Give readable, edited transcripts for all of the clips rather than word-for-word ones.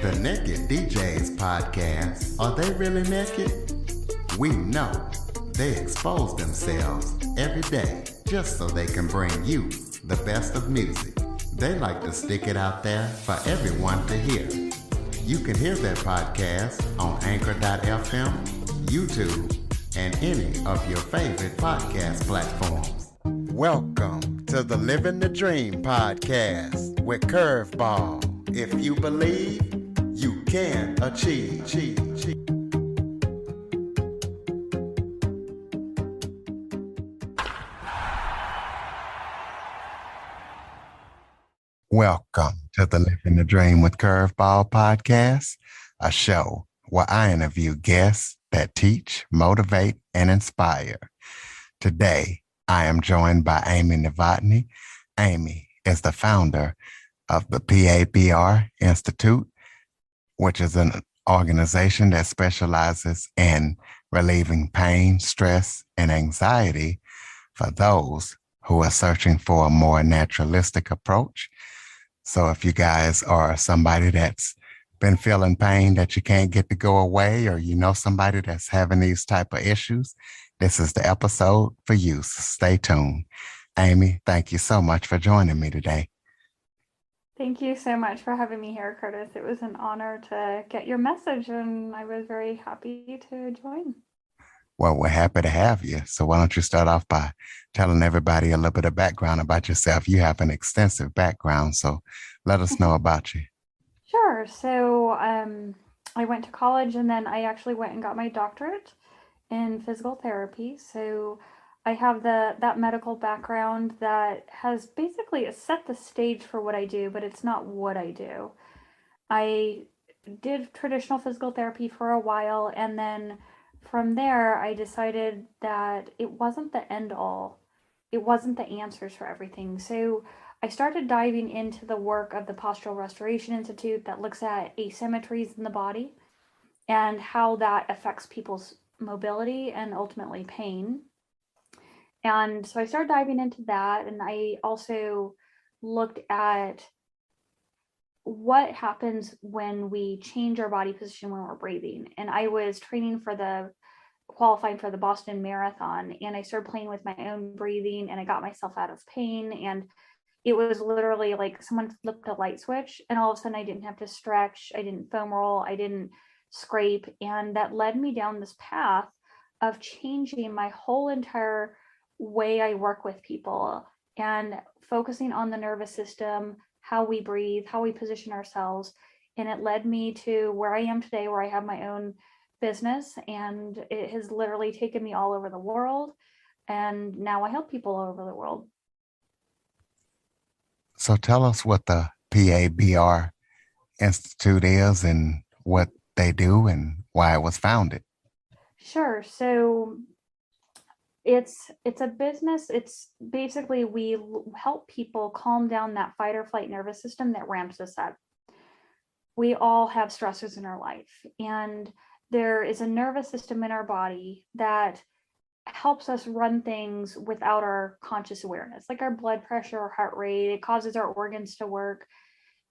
The Naked DJs podcast, are they really naked? We know they expose themselves every day just so they can bring you the best of music. They like to stick it out there for everyone to hear. You can hear their podcast on Anchor.fm, YouTube, and any of your favorite podcast platforms. Welcome to the Living the Dream podcast with Curveball. If you believe, you can achieve. Welcome to the Living the Dream with Curveball podcast, a show where I interview guests that teach, motivate, and inspire. Today, I am joined by Amy Novotny. Amy is the founder of the PABR Institute, which is an organization that specializes in relieving pain, stress, and anxiety for those who are searching for a more naturalistic approach. So if you guys are somebody that's been feeling pain that you can't get to go away, or you know somebody that's having these type of issues, this is the episode for you. So stay tuned. Amy, thank you so much for joining me today. Thank you so much for having me here, Curtis. It was an honor to get your message, and I was very happy to join. Well, we're happy to have you. So why don't you start off by telling everybody a little bit of background about yourself? You have an extensive background, so let us know about you. Sure. So I went to college, and then I actually went and got my doctorate in physical therapy. So I have that medical background that has basically set the stage for what I do, but it's not what I do. I did traditional physical therapy for a while, and then from there I decided that it wasn't the end all. It wasn't the answers for everything. So I started diving into the work of the Postural Restoration Institute that looks at asymmetries in the body and how that affects people's mobility and ultimately pain. And so I started diving into that, and I also looked at what happens when we change our body position when we're breathing. And I was qualifying for the Boston Marathon, and I started playing with my own breathing, and I got myself out of pain. And it was literally like someone flipped a light switch, and all of a sudden I didn't have to stretch, I didn't foam roll, I didn't scrape. And that led me down this path of changing my whole entire way I work with people and focusing on the nervous system, how we breathe, how we position ourselves. And it led me to where I am today, where I have my own business, and it has literally taken me all over the world. And now I help people all over the world. So tell us what the PABR Institute is and what they do and why it was founded. Sure. So it's a business. It's basically we help people calm down that fight or flight nervous system that ramps us up. We all have stressors in our life, and there is a nervous system in our body that helps us run things without our conscious awareness, like our blood pressure or heart rate. It causes our organs to work.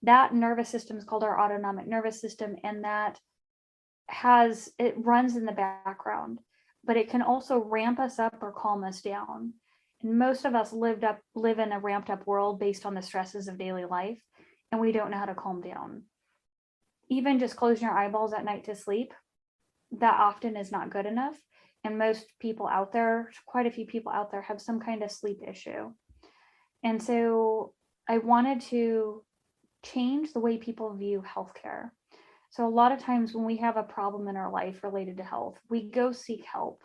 That nervous system is called our autonomic nervous system, and it runs in the background, but it can also ramp us up or calm us down. And most of us live in a ramped up world based on the stresses of daily life, and we don't know how to calm down. Even just closing your eyeballs at night to sleep, that often is not good enough. And most people out there, quite a few people out there, have some kind of sleep issue. And so I wanted to change the way people view healthcare. So a lot of times when we have a problem in our life related to health, we go seek help,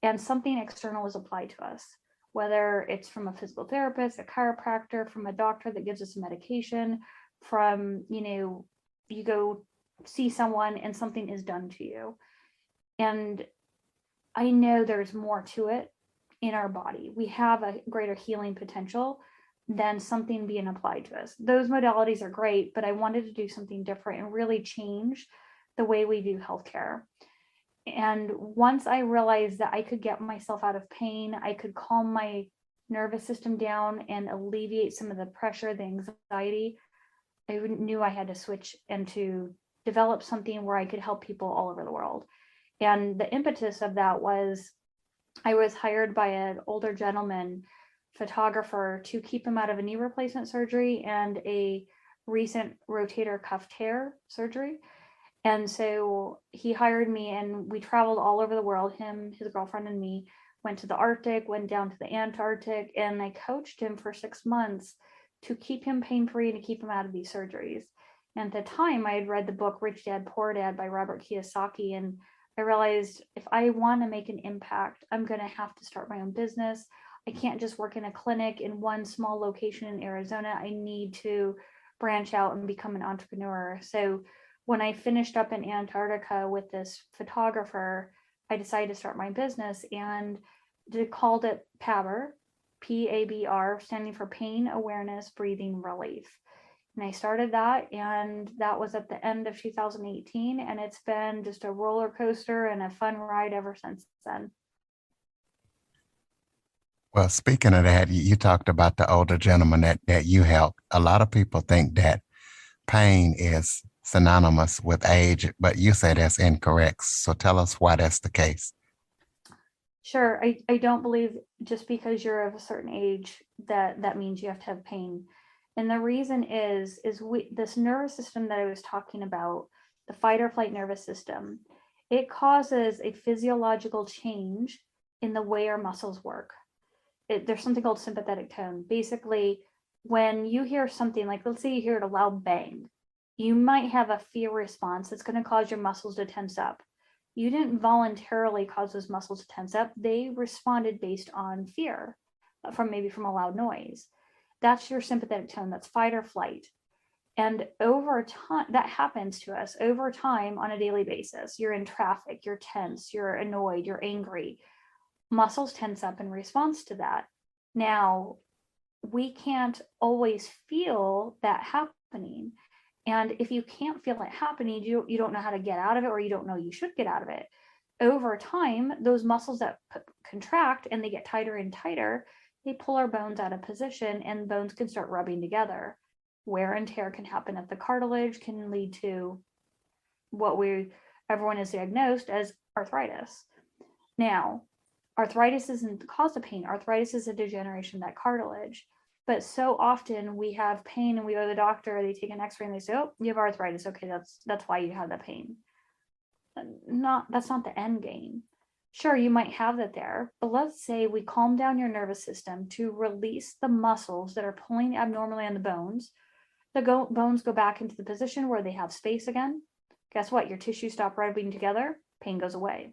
and something external is applied to us, whether it's from a physical therapist, a chiropractor, from a doctor that gives us a medication, from, you go see someone and something is done to you. And I know there's more to it in our body. We have a greater healing potential than something being applied to us. Those modalities are great, but I wanted to do something different and really change the way we view healthcare. And once I realized that I could get myself out of pain, I could calm my nervous system down and alleviate some of the pressure, the anxiety, I knew I had to switch into develop something where I could help people all over the world. And the impetus of that was I was hired by an older gentleman photographer to keep him out of a knee replacement surgery and a recent rotator cuff tear surgery. And so he hired me and we traveled all over the world. Him, his girlfriend, and me went to the Arctic, went down to the Antarctic, and I coached him for 6 months to keep him pain free and to keep him out of these surgeries. And at the time, I had read the book Rich Dad Poor Dad by Robert Kiyosaki. And I realized if I want to make an impact, I'm going to have to start my own business. I can't just work in a clinic in one small location in Arizona. I need to branch out and become an entrepreneur. So when I finished up in Antarctica with this photographer, I decided to start my business and they called it PABR, PABR, standing for Pain Awareness Breathing Relief. And I started that, and that was at the end of 2018. And it's been just a roller coaster and a fun ride ever since then. Well, speaking of that, you talked about the older gentleman that you helped. A lot of people think that pain is synonymous with age, but you say that's incorrect. So tell us why that's the case. Sure, I don't believe just because you're of a certain age that means you have to have pain. And the reason is this nervous system that I was talking about, the fight or flight nervous system, it causes a physiological change in the way our muscles work. There's something called sympathetic tone. Basically, when you hear something like, let's say you hear a loud bang, you might have a fear response that's going to cause your muscles to tense up. You didn't voluntarily cause those muscles to tense up. They responded based on fear from a loud noise. That's your sympathetic tone. That's fight or flight. And over time, that happens to us over time on a daily basis. You're in traffic, you're tense, you're annoyed, you're angry. Muscles tense up in response to that. Now, we can't always feel that happening. And if you can't feel it happening, you don't know how to get out of it, or you don't know you should get out of it. Over time, those muscles that contract and they get tighter and tighter, they pull our bones out of position and bones can start rubbing together. Wear and tear can happen at the cartilage, can lead to what everyone is diagnosed as arthritis. Now, arthritis isn't the cause of pain. Arthritis is a degeneration of that cartilage. But so often we have pain and we go to the doctor, they take an x-ray and they say, oh, you have arthritis. Okay, that's why you have that pain. That's not the end game. Sure, you might have that there, but let's say we calm down your nervous system to release the muscles that are pulling abnormally on the bones. The bones go back into the position where they have space again. Guess what? Your tissues stop rubbing together, pain goes away.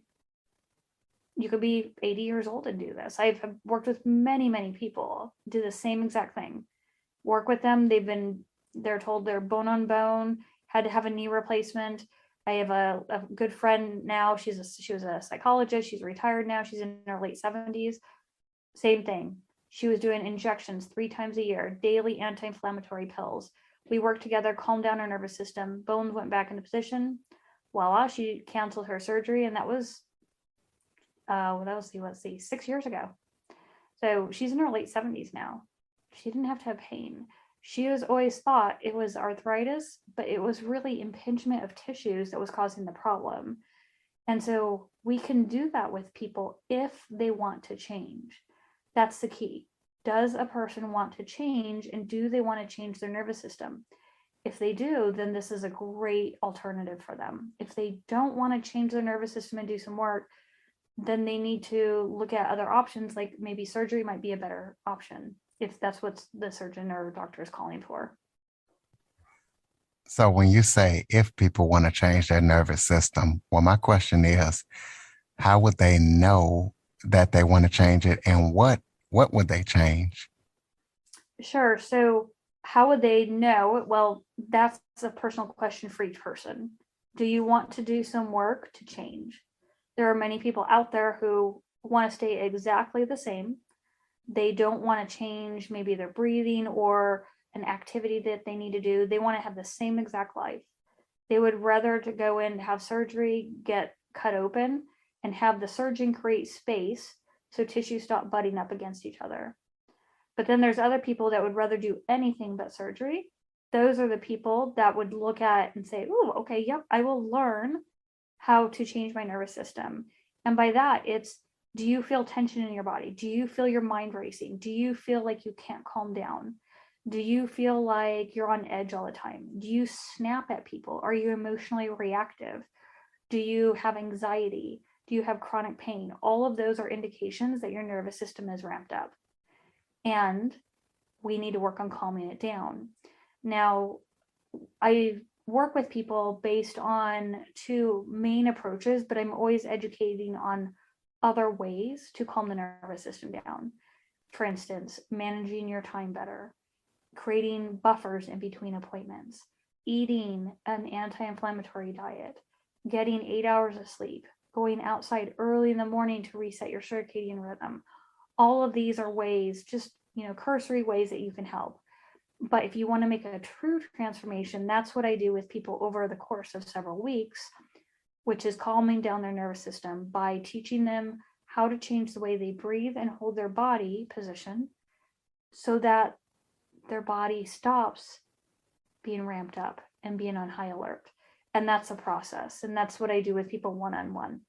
You could be 80 years old and do this. I've worked with many, many people do the same exact thing. Work with them. They're told they're bone on bone, had to have a knee replacement. I have a good friend now. She was a psychologist. She's retired now. She's in her late 70s. Same thing. She was doing injections 3 times a year, daily anti-inflammatory pills. We worked together, calmed down her nervous system. Bones went back into position. Voila, she canceled her surgery, and that was 6 years ago. So she's in her late 70s now. She didn't have to have pain. She has always thought it was arthritis, but it was really impingement of tissues that was causing the problem. And so we can do that with people if they want to change. That's the key. Does a person want to change, and do they want to change their nervous system? If they do, then this is a great alternative for them. If they don't want to change their nervous system and do some work, then they need to look at other options, like maybe surgery might be a better option if that's what the surgeon or doctor is calling for. So when you say if people want to change their nervous system, well, my question is, how would they know that they want to change it, and what would they change? Sure. So how would they know? Well, that's a personal question for each person. Do you want to do some work to change? There are many people out there who want to stay exactly the same. They don't want to change maybe their breathing or an activity that they need to do. They want to have the same exact life. They would rather to go in, have surgery, get cut open, and have the surgeon create space so tissues stop butting up against each other. But then there's other people that would rather do anything but surgery. those are the people that would look at and say, oh, okay, yep, I will learn how to change my nervous system. And by that, it's, do you feel tension in your body? Do you feel your mind racing? Do you feel like you can't calm down? Do you feel like you're on edge all the time? Do you snap at people? Are you emotionally reactive? Do you have anxiety? Do you have chronic pain? All of those are indications that your nervous system is ramped up. And we need to work on calming it down. Now, I work with people based on two main approaches, but I'm always educating on other ways to calm the nervous system down. For instance, managing your time better, creating buffers in between appointments, eating an anti-inflammatory diet, getting 8 hours of sleep, going outside early in the morning to reset your circadian rhythm. All of these are ways, just cursory ways that you can help. But if you want to make a true transformation, that's what I do with people over the course of several weeks, which is calming down their nervous system by teaching them how to change the way they breathe and hold their body position so that their body stops being ramped up and being on high alert. And that's a process. And that's what I do with people one-on-one.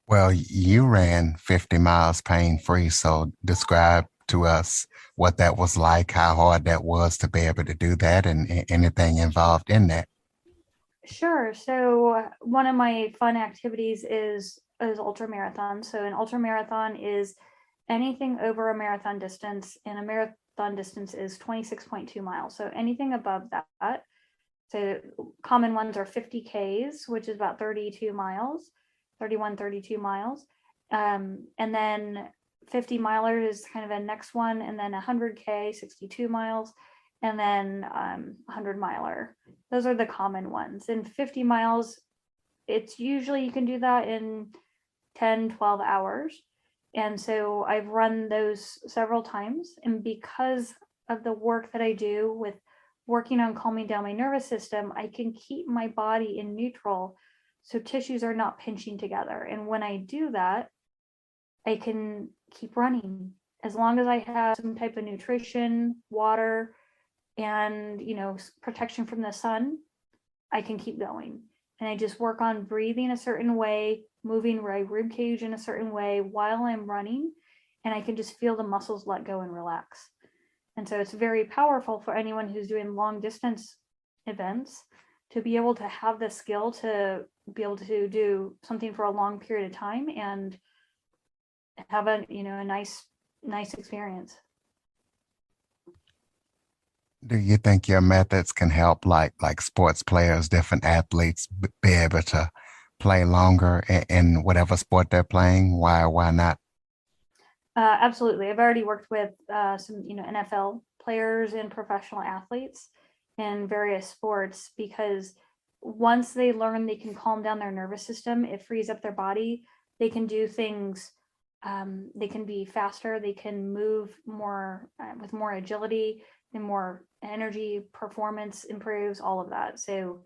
Well, you ran 50 miles pain free. So describe to us what that was like, how hard that was to be able to do that, and anything involved in that. Sure. So one of my fun activities is ultra marathon. So an ultra marathon is anything over a marathon distance, and a marathon distance is 26.2 miles. So anything above that. So common ones are 50 Ks, which is about 32 miles, 31, 32 miles. And then 50 miler is kind of a next one, and then 100K, 62 miles, and then 100 miler. Those are the common ones. And 50 miles, it's usually you can do that in 10, 12 hours. And so I've run those several times. And because of the work that I do with working on calming down my nervous system, I can keep my body in neutral so tissues are not pinching together. And when I do that, I can keep running as long as I have some type of nutrition, water, and protection from the sun. I can keep going. And I just work on breathing a certain way, moving my rib cage in a certain way while I'm running, and I can just feel the muscles let go and relax. And so it's very powerful for anyone who's doing long distance events to be able to have the skill to be able to do something for a long period of time and have a nice experience. Do you think your methods can help like sports players, different athletes be able to play longer in whatever sport they're playing? Why or why not? Absolutely. I've already worked with some NFL players and professional athletes in various sports, because once they learn they can calm down their nervous system, it frees up their body. They can do things. They can be faster. They can move more with more agility and more energy. Performance improves, all of that. So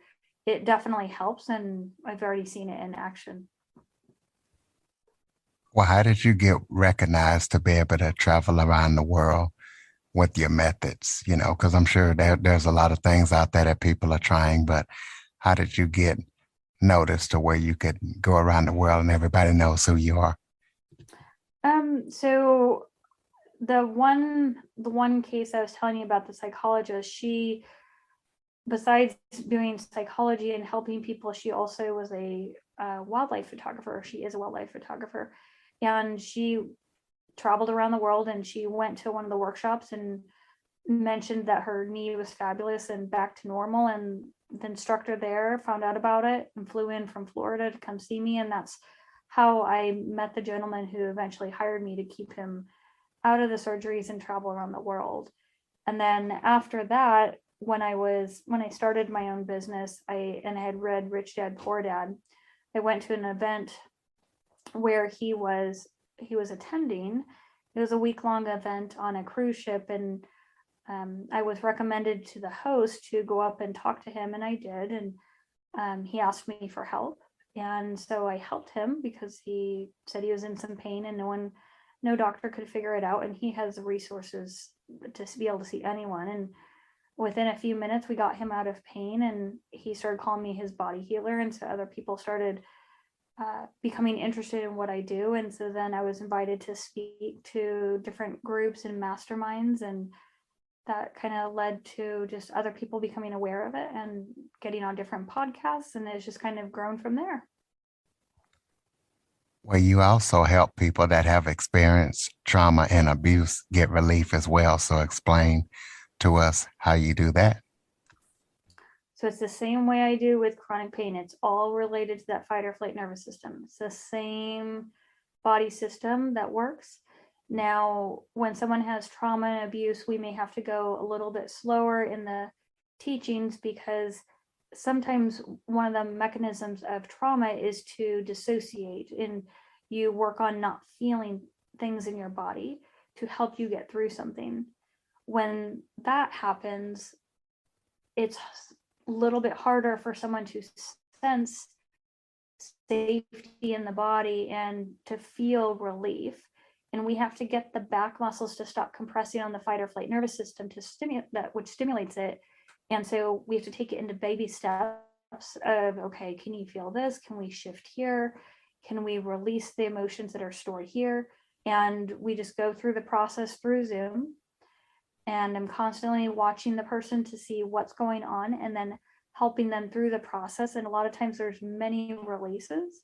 it definitely helps, and I've already seen it in action. Well, how did you get recognized to be able to travel around the world with your methods? Because I'm sure there's a lot of things out there that people are trying, but how did you get noticed to where you could go around the world and everybody knows who you are? So the one case I was telling you about, the psychologist, she, besides doing psychology and helping people, she also was a wildlife photographer. She is a wildlife photographer, and she traveled around the world, and she went to one of the workshops and mentioned that her knee was fabulous and back to normal. And the instructor there found out about it and flew in from Florida to come see me. And that's how I met the gentleman who eventually hired me to keep him out of the surgeries and travel around the world. And then after that, when I started my own business, I had read Rich Dad Poor Dad. I went to an event where he was attending. It was a week-long event on a cruise ship, and I was recommended to the host to go up and talk to him, and I did. And he asked me for help, and so I helped him because he said he was in some pain and no one no doctor could figure it out, and he has the resources to be able to see anyone. And within a few minutes, we got him out of pain, and he started calling me his body healer. And so other people started becoming interested in what I do. And so then I was invited to speak to different groups and masterminds, and that kind of led to just other people becoming aware of it and getting on different podcasts, and it's just kind of grown from there. Well, you also help people that have experienced trauma and abuse get relief as well. So explain to us how you do that. So it's the same way I do with chronic pain. It's all related to that fight or flight nervous system. It's the same body system that works. Now, when someone has trauma and abuse, we may have to go a little bit slower in the teachings, because sometimes one of the mechanisms of trauma is to dissociate, and you work on not feeling things in your body to help you get through something. When that happens, it's a little bit harder for someone to sense safety in the body and to feel relief. And we have to get the back muscles to stop compressing on the fight or flight nervous system to stimulate that, which stimulates it. And so we have to take it into baby steps of, okay, can you feel this? Can we shift here? Can we release the emotions that are stored here? And we just go through the process through Zoom. And I'm constantly watching the person to see what's going on, and then helping them through the process. And a lot of times there's many releases,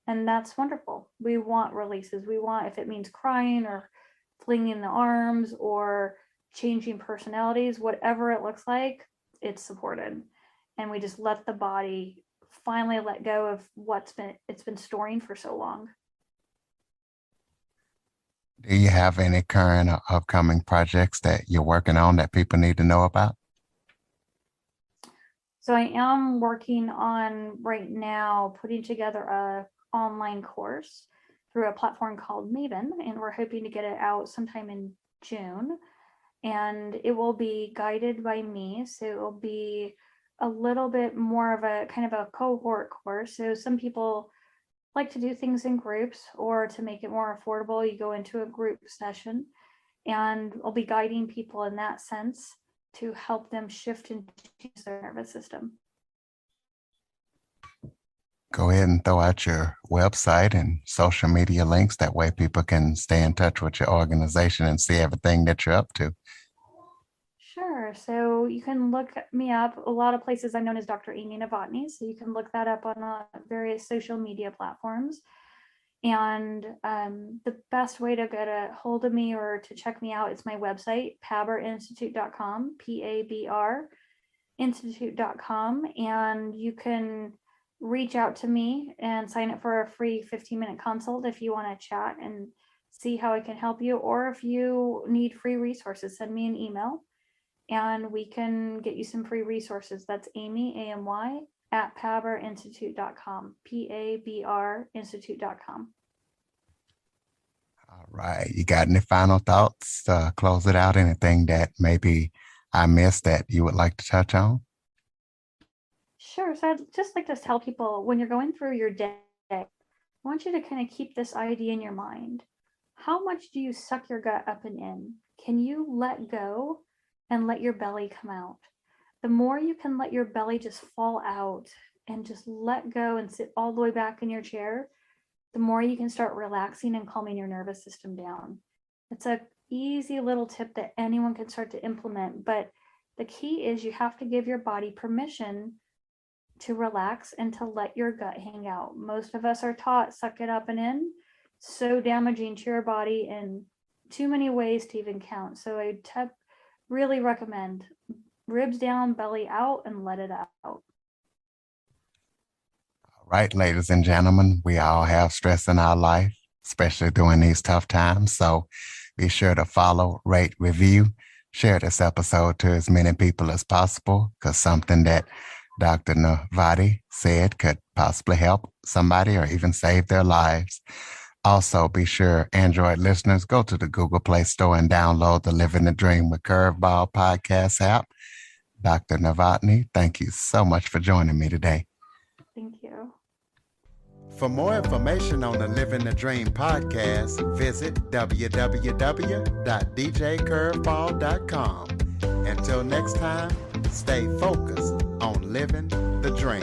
and that's wonderful. We want releases. We want, if it means crying or flinging the arms or changing personalities, whatever it looks like, it's supported. And we just let the body finally let go of it's been storing for so long. Do you have any current or upcoming projects that you're working on that people need to know about? So I am working on right now putting together a online course through a platform called Maven, and we're hoping to get it out sometime in June. And it will be guided by me, so it will be a little bit more of a kind of a cohort course. So some people like to do things in groups, or to make it more affordable, you go into a group session, and I'll be guiding people in that sense to help them shift into their nervous system. Go ahead and throw out your website and social media links. That way people can stay in touch with your organization and see everything that you're up to. Sure. So you can look me up. A lot of places I'm known as Dr. Amy Novotny. So you can look that up on various social media platforms. And the best way to get a hold of me or to check me out is my website, pabrinstitute.com, PABR Institute.com. And you can reach out to me and sign up for a free 15-minute consult if you want to chat and see how I can help you. Or if you need free resources, send me an email and we can get you some free resources. That's Amy, AMY, at PABRInstitute.com, PABR Institute.com. All right. You got any final thoughts to close it out? Anything that maybe I missed that you would like to touch on? Sure. So I'd just like to tell people, when you're going through your day, I want you to kind of keep this idea in your mind. How much do you suck your gut up and in? Can you let go and let your belly come out? The more you can let your belly just fall out and just let go and sit all the way back in your chair, the more you can start relaxing and calming your nervous system down. It's a easy little tip that anyone can start to implement, but the key is you have to give your body permission to relax and to let your gut hang out. Most of us are taught suck it up and in, so damaging to your body in too many ways to even count. So I really recommend ribs down, belly out, and let it out. All right, ladies and gentlemen, we all have stress in our life, especially during these tough times. So be sure to follow, rate, review, share this episode to as many people as possible, because something that Dr. Novotny said could possibly help somebody or even save their lives. Also, be sure, Android listeners, go to the Google Play Store and download the Living the Dream with Curveball podcast app. Dr. Novotny, thank you so much for joining me today. Thank you. For more information on the Living the Dream podcast, visit www.djcurveball.com. Until next time, stay focused on living the dream.